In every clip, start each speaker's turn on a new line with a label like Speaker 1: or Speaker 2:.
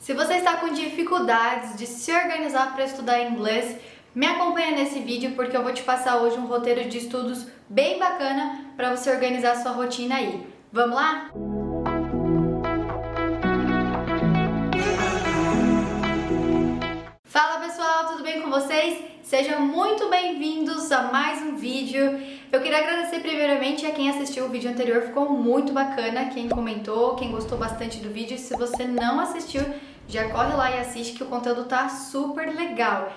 Speaker 1: Se você está com dificuldades de se organizar para estudar inglês, me acompanha nesse vídeo porque eu vou te passar hoje um roteiro de estudos bem bacana para você organizar a sua rotina aí. Vamos lá? Fala pessoal, tudo bem com vocês? Sejam muito bem-vindos a mais um vídeo. Eu queria agradecer primeiramente a quem assistiu o vídeo anterior, ficou muito bacana, quem comentou, quem gostou bastante do vídeo. Se você não assistiu, já corre lá e assiste que o conteúdo tá super legal.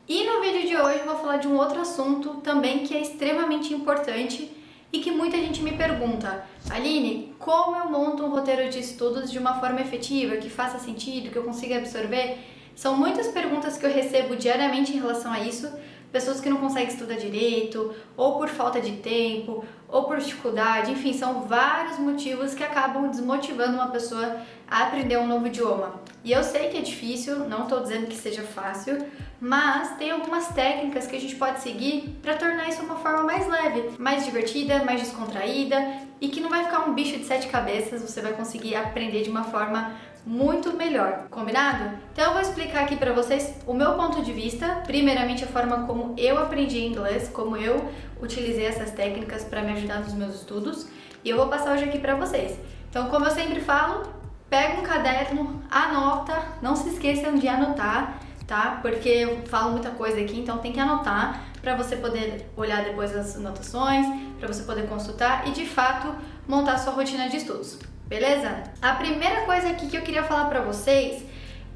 Speaker 1: E no vídeo de hoje eu vou falar de um outro assunto também que é extremamente importante e que muita gente me pergunta: Aline, como eu monto um roteiro de estudos de uma forma efetiva, que faça sentido, que eu consiga absorver? São muitas perguntas que eu recebo diariamente em relação a isso, pessoas que não conseguem estudar direito, ou por falta de tempo, ou por dificuldade, enfim, são vários motivos que acabam desmotivando uma pessoa a aprender um novo idioma. E eu sei que é difícil, não estou dizendo que seja fácil, mas tem algumas técnicas que a gente pode seguir para tornar isso uma forma mais leve, mais divertida, mais descontraída e que não vai ficar um bicho de 7 cabeças, você vai conseguir aprender de uma forma muito melhor, combinado? Então eu vou explicar aqui pra vocês o meu ponto de vista, primeiramente a forma como eu aprendi inglês, como eu utilizei essas técnicas para me ajudar nos meus estudos, e eu vou passar hoje aqui pra vocês. Então, como eu sempre falo, pega um caderno, anota, não se esqueçam de anotar, tá? Porque eu falo muita coisa aqui, então tem que anotar para você poder olhar depois as anotações, para você poder consultar e de fato montar sua rotina de estudos. Beleza? A primeira coisa aqui que eu queria falar pra vocês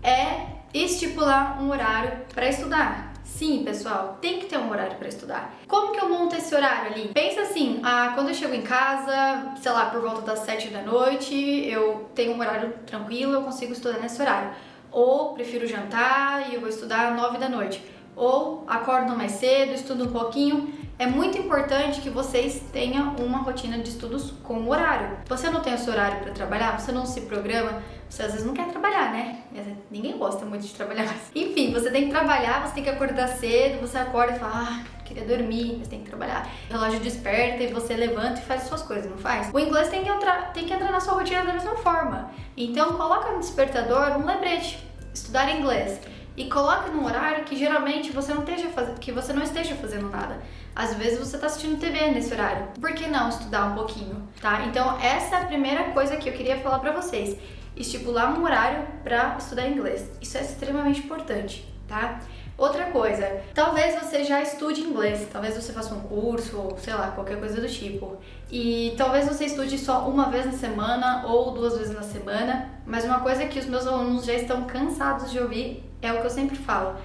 Speaker 1: é estipular um horário para estudar. Sim, pessoal, tem que ter um horário para estudar. Como que eu monto esse horário ali? Pensa assim, quando eu chego em casa, sei lá, por volta das 7 da noite, eu tenho um horário tranquilo, eu consigo estudar nesse horário. Ou prefiro jantar e eu vou estudar às 9 da noite. Ou acordo mais cedo, estudo um pouquinho. É muito importante que vocês tenham uma rotina de estudos com horário. Você não tem o seu horário para trabalhar, você não se programa, você às vezes não quer trabalhar, né? Ninguém gosta muito de trabalhar, mas enfim, você tem que trabalhar, você tem que acordar cedo, você acorda e fala, queria dormir, mas tem que trabalhar. O relógio desperta e você levanta e faz as suas coisas, não faz? O inglês tem que entrar na sua rotina da mesma forma. Então coloca no despertador um lembrete, estudar inglês. E coloque num horário que geralmente você não esteja fazendo nada. Às vezes você está assistindo TV nesse horário. Por que não estudar um pouquinho, tá? Então essa é a primeira coisa que eu queria falar pra vocês. Estipular um horário pra estudar inglês. Isso é extremamente importante, tá? Outra coisa, talvez você já estude inglês, talvez você faça um curso ou sei lá, qualquer coisa do tipo. E talvez você estude só uma vez na semana ou 2 vezes na semana, mas uma coisa que os meus alunos já estão cansados de ouvir é o que eu sempre falo.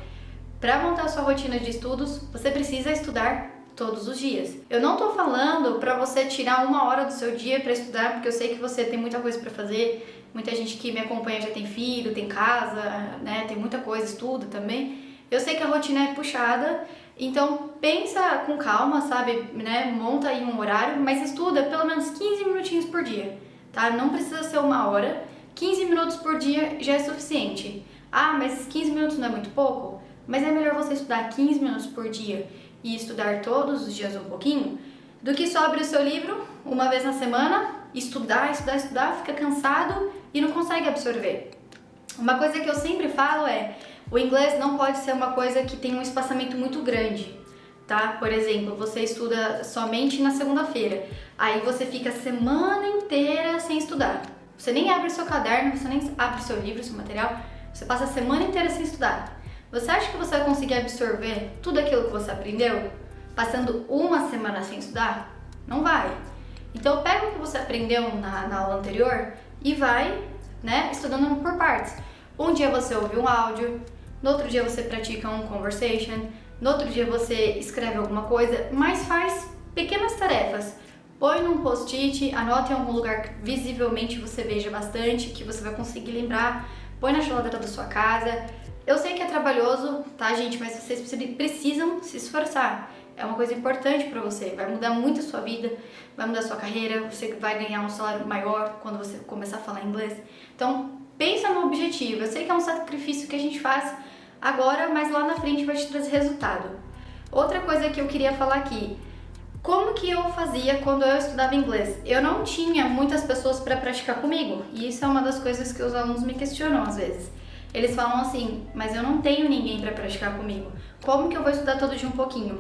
Speaker 1: Para montar a sua rotina de estudos, você precisa estudar todos os dias. Eu não tô falando para você tirar 1 hora do seu dia para estudar, porque eu sei que você tem muita coisa para fazer. Muita gente que me acompanha já tem filho, tem casa, né? Tem muita coisa, estuda também. Eu sei que a rotina é puxada, então pensa com calma, sabe, né? Monta aí um horário, mas estuda pelo menos 15 minutinhos por dia, tá? Não precisa ser 1 hora, 15 minutos por dia já é suficiente. Mas 15 minutos não é muito pouco? Mas é melhor você estudar 15 minutos por dia e estudar todos os dias um pouquinho, do que só abrir o seu livro 1 vez na semana, estudar, fica cansado e não consegue absorver. Uma coisa que eu sempre falo é: o inglês não pode ser uma coisa que tem um espaçamento muito grande, tá? Por exemplo, você estuda somente na segunda-feira, aí você fica a semana inteira sem estudar. Você nem abre seu caderno, você nem abre seu livro, seu material, você passa a semana inteira sem estudar. Você acha que você vai conseguir absorver tudo aquilo que você aprendeu passando 1 semana sem estudar? Não vai. Então pega o que você aprendeu na aula anterior e vai, né, estudando por partes. Um dia você ouve um áudio, no outro dia você pratica um conversation, no outro dia você escreve alguma coisa, mas faz pequenas tarefas. Põe num post-it, anota em algum lugar que visivelmente você veja bastante, que você vai conseguir lembrar. Põe na geladeira da sua casa. Eu sei que é trabalhoso, tá, gente? Mas vocês precisam se esforçar. É uma coisa importante pra você. Vai mudar muito a sua vida, vai mudar a sua carreira. Você vai ganhar um salário maior quando você começar a falar inglês. Então, pensa no objetivo. Eu sei que é um sacrifício que a gente faz agora, mas lá na frente vai te trazer resultado. Outra coisa que eu queria falar aqui. Como que eu fazia quando eu estudava inglês? Eu não tinha muitas pessoas para praticar comigo. E isso é uma das coisas que os alunos me questionam às vezes. eles falam assim, mas eu não tenho ninguém para praticar comigo. Como que eu vou estudar todo dia um pouquinho?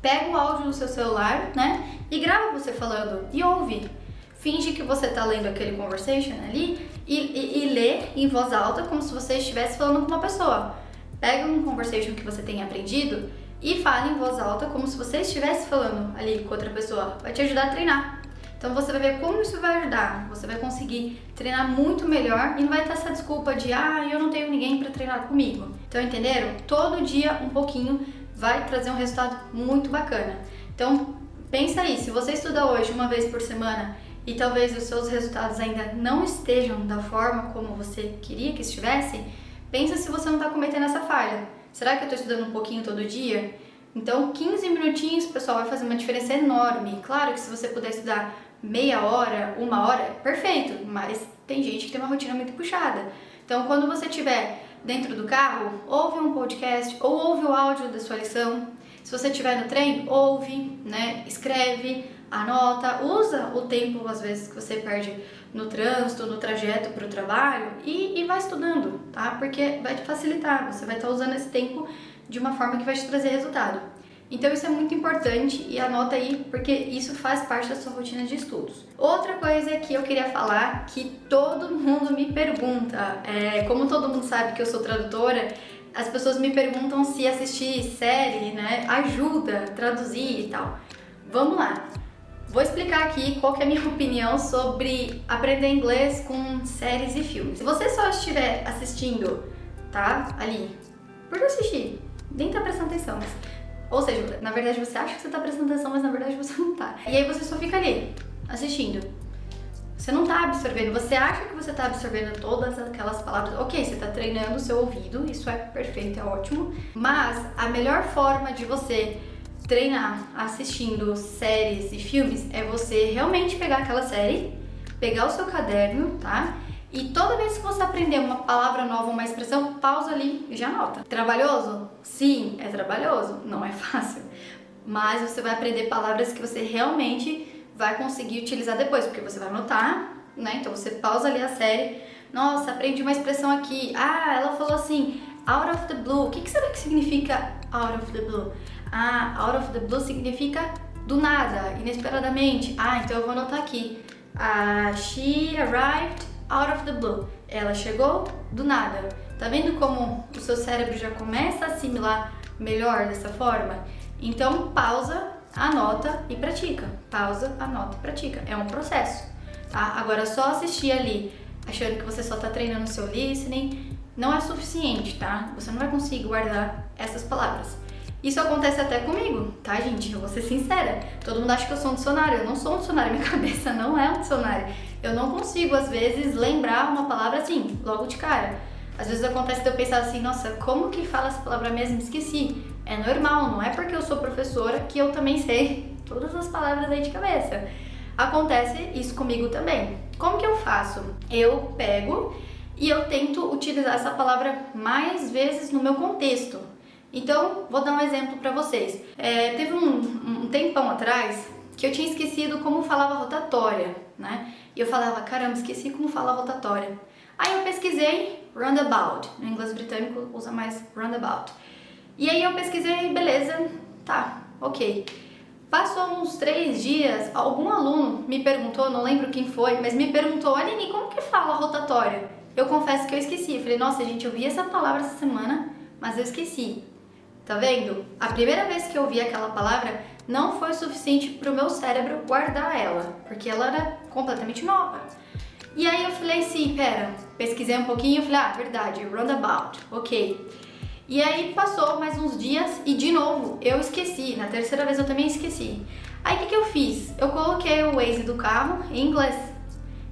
Speaker 1: Pega o áudio do seu celular, né? E grava você falando e ouve. Finge que você tá lendo aquele conversation ali e lê em voz alta como se você estivesse falando com uma pessoa. Pega um conversation que você tenha aprendido e fale em voz alta como se você estivesse falando ali com outra pessoa. Vai te ajudar a treinar. Então você vai ver como isso vai ajudar. Você vai conseguir treinar muito melhor e não vai ter essa desculpa de eu não tenho ninguém para treinar comigo. Então entenderam? Todo dia um pouquinho vai trazer um resultado muito bacana. Então pensa aí, se você estuda hoje uma vez por semana e talvez os seus resultados ainda não estejam da forma como você queria que estivesse, pensa se você não está cometendo essa falha. Será que eu estou estudando um pouquinho todo dia? Então 15 minutinhos, pessoal, vai fazer uma diferença enorme. Claro que se você puder estudar meia hora, uma hora, perfeito, mas tem gente que tem uma rotina muito puxada. Então quando você estiver dentro do carro, ouve um podcast ou ouve o áudio da sua lição. Se você estiver no trem, ouve, né? Escreve, anota, usa o tempo às vezes que você perde no trânsito, no trajeto para o trabalho e vai estudando, tá? Porque vai te facilitar, você vai estar usando esse tempo de uma forma que vai te trazer resultado. Então isso é muito importante e anota aí, porque isso faz parte da sua rotina de estudos. Outra coisa que eu queria falar, que todo mundo me pergunta, como todo mundo sabe que eu sou tradutora, as pessoas me perguntam se assistir série, né, ajuda a traduzir e tal. Vamos lá. Vou explicar aqui qual que é a minha opinião sobre aprender inglês com séries e filmes. Se você só estiver assistindo, tá, ali, por assistir, nem tá prestando atenção, ou seja, na verdade você acha que você tá prestando atenção, mas na verdade você não tá. E aí você só fica ali, assistindo. Você não tá absorvendo, você acha que você tá absorvendo todas aquelas palavras. Ok, você tá treinando o seu ouvido, isso é perfeito, é ótimo. Mas a melhor forma de você treinar assistindo séries e filmes é você realmente pegar aquela série, pegar o seu caderno, tá? E toda vez que você aprender uma palavra nova, uma expressão, pausa ali e já anota. Trabalhoso? Sim, é trabalhoso, não é fácil. Mas você vai aprender palavras que você realmente vai conseguir utilizar depois, porque você vai anotar, né? Então você pausa ali a série. Nossa, aprendi uma expressão aqui. Ela falou assim, out of the blue. O que será que significa out of the blue? Out of the blue significa do nada, inesperadamente. Então eu vou anotar aqui. She arrived out of the blue. Ela chegou do nada. Tá vendo como o seu cérebro já começa a assimilar melhor dessa forma? Então pausa, anota e pratica. Pausa, anota e pratica. É um processo, tá? Agora só assistir ali, achando que você só tá treinando o seu listening, não é suficiente, tá? Você não vai conseguir guardar essas palavras. Isso acontece até comigo, tá, gente? Eu vou ser sincera. Todo mundo acha que eu sou um dicionário. Eu não sou um dicionário, minha cabeça não é um dicionário. Eu não consigo, às vezes, lembrar uma palavra assim, logo de cara. Às vezes acontece de eu pensar assim, nossa, como que fala essa palavra mesmo? Esqueci. É normal, não é porque eu sou professora que eu também sei todas as palavras aí de cabeça. Acontece isso comigo também. Como que eu faço? Eu pego e eu tento utilizar essa palavra mais vezes no meu contexto. Então, vou dar um exemplo para vocês. Teve um tempão atrás que eu tinha esquecido como falava rotatória, né? E eu falava, caramba, esqueci como fala rotatória. Aí eu pesquisei roundabout. No inglês britânico usa mais roundabout. E aí eu pesquisei, beleza, tá, ok. Passou uns 3 dias, algum aluno me perguntou, não lembro quem foi, mas me perguntou, Aline, como que fala rotatória? Eu confesso que eu esqueci. Eu falei, nossa, gente, eu vi essa palavra essa semana, mas eu esqueci. Tá vendo? A primeira vez que eu vi aquela palavra não foi o suficiente para o meu cérebro guardar ela, porque ela era completamente nova. E aí eu falei assim, pesquisei um pouquinho e falei, verdade, roundabout, ok. E aí passou mais uns dias e de novo eu esqueci, na terceira vez eu também esqueci. Aí o que eu fiz? Eu coloquei o Waze do carro em inglês,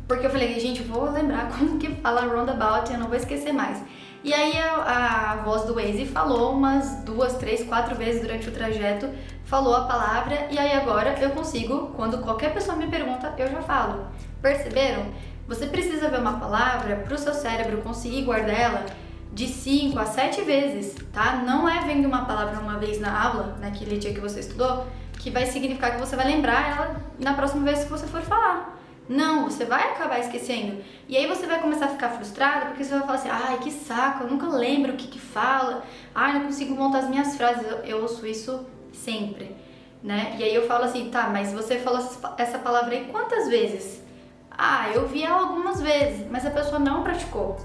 Speaker 1: porque eu falei, gente, vou lembrar como que fala roundabout e eu não vou esquecer mais. E aí a voz do Waze falou umas 2, 3, 4 vezes durante o trajeto, falou a palavra e aí agora eu consigo, quando qualquer pessoa me pergunta, eu já falo. Perceberam? Você precisa ver uma palavra para o seu cérebro conseguir guardar ela de 5 a 7 vezes, tá? Não é vendo uma palavra uma vez na aula, naquele dia que você estudou, que vai significar que você vai lembrar ela na próxima vez que você for falar. Não, você vai acabar esquecendo. E aí você vai começar a ficar frustrado porque você vai falar assim, ai, que saco, eu nunca lembro o que fala, ai, não consigo montar as minhas frases. Eu ouço isso sempre, né? E aí eu falo assim, tá, mas você falou essa palavra aí quantas vezes? Ah, eu vi ela algumas vezes, mas a pessoa não praticou.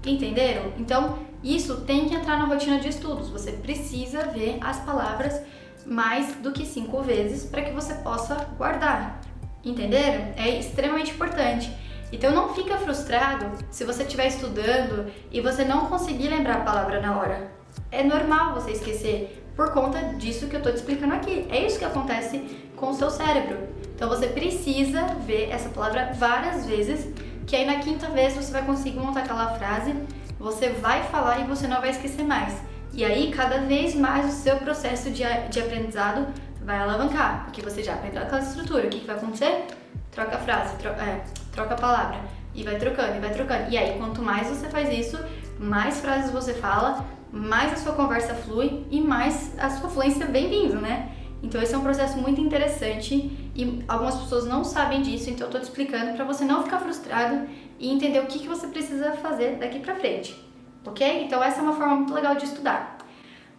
Speaker 1: Entenderam? Então, isso tem que entrar na rotina de estudos. Você precisa ver as palavras mais do que 5 vezes para que você possa guardar. Entenderam? É extremamente importante. Então não fica frustrado se você estiver estudando e você não conseguir lembrar a palavra na hora. É normal você esquecer por conta disso que eu estou te explicando aqui. É isso que acontece com o seu cérebro. Então você precisa ver essa palavra várias vezes, que aí na 5ª vez você vai conseguir montar aquela frase, você vai falar e você não vai esquecer mais. E aí cada vez mais o seu processo de aprendizado vai alavancar, porque você já aprendeu aquela estrutura. O que vai acontecer? Troca a frase, troca a palavra, e vai trocando, e vai trocando. E aí, quanto mais você faz isso, mais frases você fala, mais a sua conversa flui e mais a sua fluência vem vindo, né? Então esse é um processo muito interessante e algumas pessoas não sabem disso, então eu tô te explicando para você não ficar frustrado e entender o que você precisa fazer daqui pra frente, ok? Então essa é uma forma muito legal de estudar.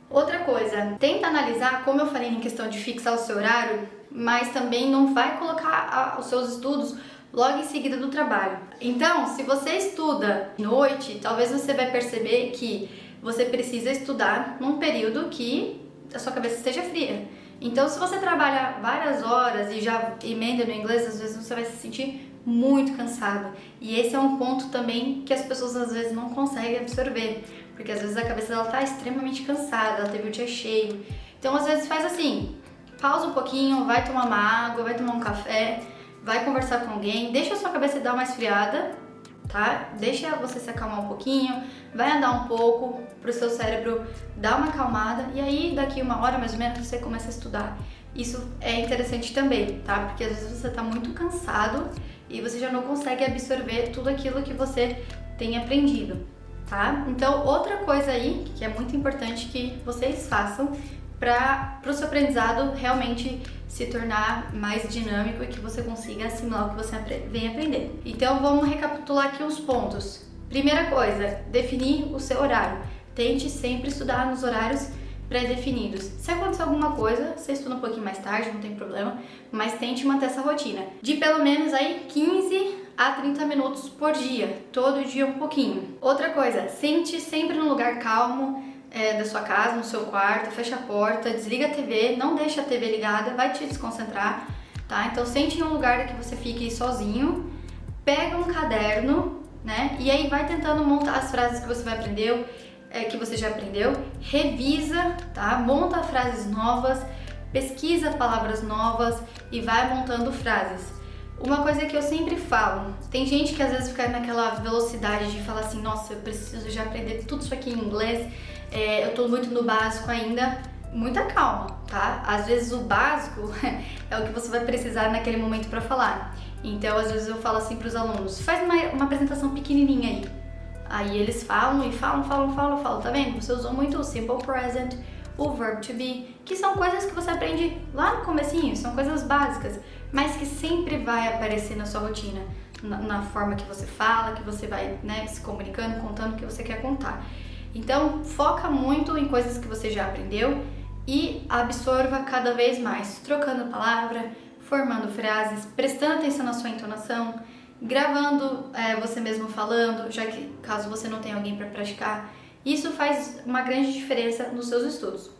Speaker 1: Outra coisa, tenta analisar, como eu falei em questão de fixar o seu horário, mas também não vai colocar os seus estudos logo em seguida do trabalho. Então, se você estuda de noite, talvez você vai perceber que você precisa estudar num período que a sua cabeça esteja fria. Então, se você trabalha várias horas e já emenda no inglês, às vezes você vai se sentir muito cansado. E esse é um ponto também que as pessoas às vezes não conseguem absorver, porque às vezes a cabeça dela tá extremamente cansada, ela teve o dia cheio. Então, às vezes faz assim, pausa um pouquinho, vai tomar uma água, vai tomar um café, vai conversar com alguém, deixa a sua cabeça dar uma esfriada, tá? Deixa você se acalmar um pouquinho, vai andar um pouco pro seu cérebro dar uma acalmada e aí daqui 1 hora mais ou menos você começa a estudar. Isso é interessante também, tá? Porque às vezes você tá muito cansado e você já não consegue absorver tudo aquilo que você tem aprendido, tá? Então, outra coisa aí que é muito importante que vocês façam para o seu aprendizado realmente se tornar mais dinâmico e que você consiga assimilar o que você vem aprendendo. Então vamos recapitular aqui os pontos. Primeira coisa, definir o seu horário. Tente sempre estudar nos horários pré-definidos. Se acontecer alguma coisa, você estuda um pouquinho mais tarde, não tem problema, mas tente manter essa rotina de pelo menos aí 15 a 30 minutos por dia, todo dia um pouquinho. Outra coisa, sente sempre num lugar calmo, da sua casa, no seu quarto, fecha a porta, desliga a TV, não deixa a TV ligada, vai te desconcentrar, tá? Então sente num lugar que você fique sozinho, pega um caderno, né? E aí vai tentando montar as frases que você vai aprender, que você já aprendeu, revisa, tá? Monta frases novas, pesquisa palavras novas e vai montando frases. Uma coisa que eu sempre falo, tem gente que às vezes fica naquela velocidade de falar assim, nossa, eu preciso já aprender tudo isso aqui em inglês, eu tô muito no básico ainda. Muita calma, tá? Às vezes o básico é o que você vai precisar naquele momento para falar. Então, às vezes eu falo assim pros alunos, faz uma apresentação pequenininha aí. Aí eles falam e falam, tá vendo? Você usou muito o simple present, o verb to be, que são coisas que você aprende lá no comecinho, são coisas básicas, mas que sempre vai aparecer na sua rotina, na forma que você fala, que você vai, né, se comunicando, contando o que você quer contar. Então, foca muito em coisas que você já aprendeu e absorva cada vez mais, trocando a palavra, formando frases, prestando atenção na sua entonação, gravando você mesmo falando, já que caso você não tenha alguém para praticar. Isso faz uma grande diferença nos seus estudos.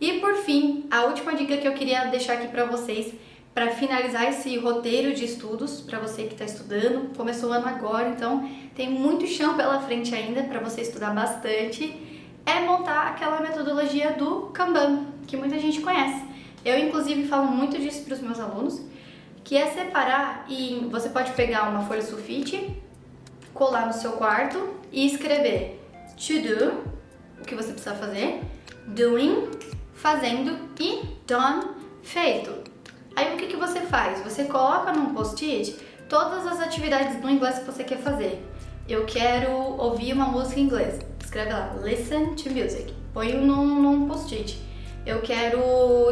Speaker 1: E por fim, a última dica que eu queria deixar aqui para vocês, para finalizar esse roteiro de estudos, para você que está estudando, começou o ano agora, então tem muito chão pela frente ainda para você estudar bastante, é montar aquela metodologia do Kanban, que muita gente conhece. Eu, inclusive, falo muito disso para os meus alunos, que é separar e você pode pegar uma folha sulfite, colar no seu quarto e escrever to do, o que você precisa fazer, doing, fazendo e done, feito. Aí o que você faz? Você coloca num post-it todas as atividades do inglês que você quer fazer. Eu quero ouvir uma música em inglês. Escreve lá, listen to music. Põe num post-it. Eu quero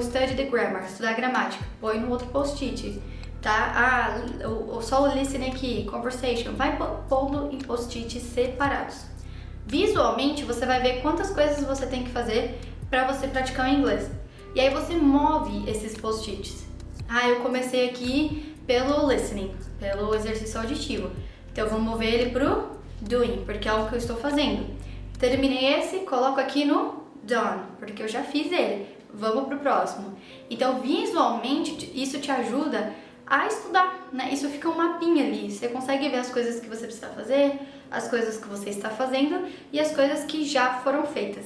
Speaker 1: study the grammar, estudar gramática. Põe no outro post-it. tá? Só o listening aqui, conversation, vai pondo em post-its separados. Visualmente, você vai ver quantas coisas você tem que fazer para você praticar o inglês. E aí você move esses post-its. Eu comecei aqui pelo listening, pelo exercício auditivo. Então eu vou mover ele pro doing, porque é o que eu estou fazendo. Terminei esse, coloco aqui no done, porque eu já fiz ele. Vamos pro próximo. Então, visualmente, isso te ajuda a estudar, né? Isso fica um mapinha ali. Você consegue ver as coisas que você precisa fazer, as coisas que você está fazendo e as coisas que já foram feitas.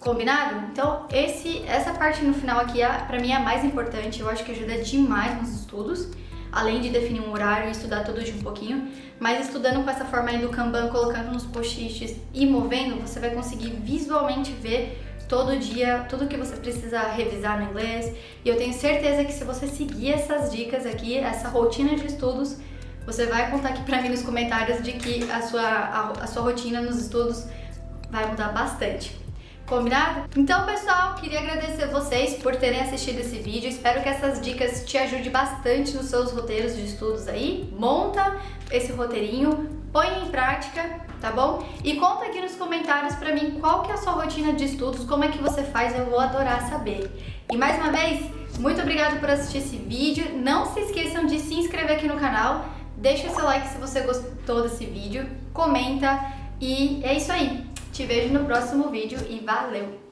Speaker 1: Combinado? Então, essa parte no final aqui, pra mim, é a mais importante. Eu acho que ajuda demais nos estudos. Além de definir um horário e estudar todo dia um pouquinho, mas estudando com essa forma aí do Kanban, colocando nos post-its e movendo, você vai conseguir visualmente ver todo dia tudo que você precisa revisar no inglês. E eu tenho certeza que se você seguir essas dicas aqui, essa rotina de estudos, você vai contar aqui pra mim nos comentários de que a sua rotina nos estudos vai mudar bastante. Combinado? Então, pessoal, queria agradecer vocês por terem assistido esse vídeo. Espero que essas dicas te ajudem bastante nos seus roteiros de estudos aí. Monta esse roteirinho, põe em prática, tá bom? E conta aqui nos comentários pra mim qual que é a sua rotina de estudos, como é que você faz, eu vou adorar saber. E mais uma vez, muito obrigada por assistir esse vídeo. Não se esqueçam de se inscrever aqui no canal, deixa seu like se você gostou desse vídeo, comenta e é isso aí. Te vejo no próximo vídeo e valeu!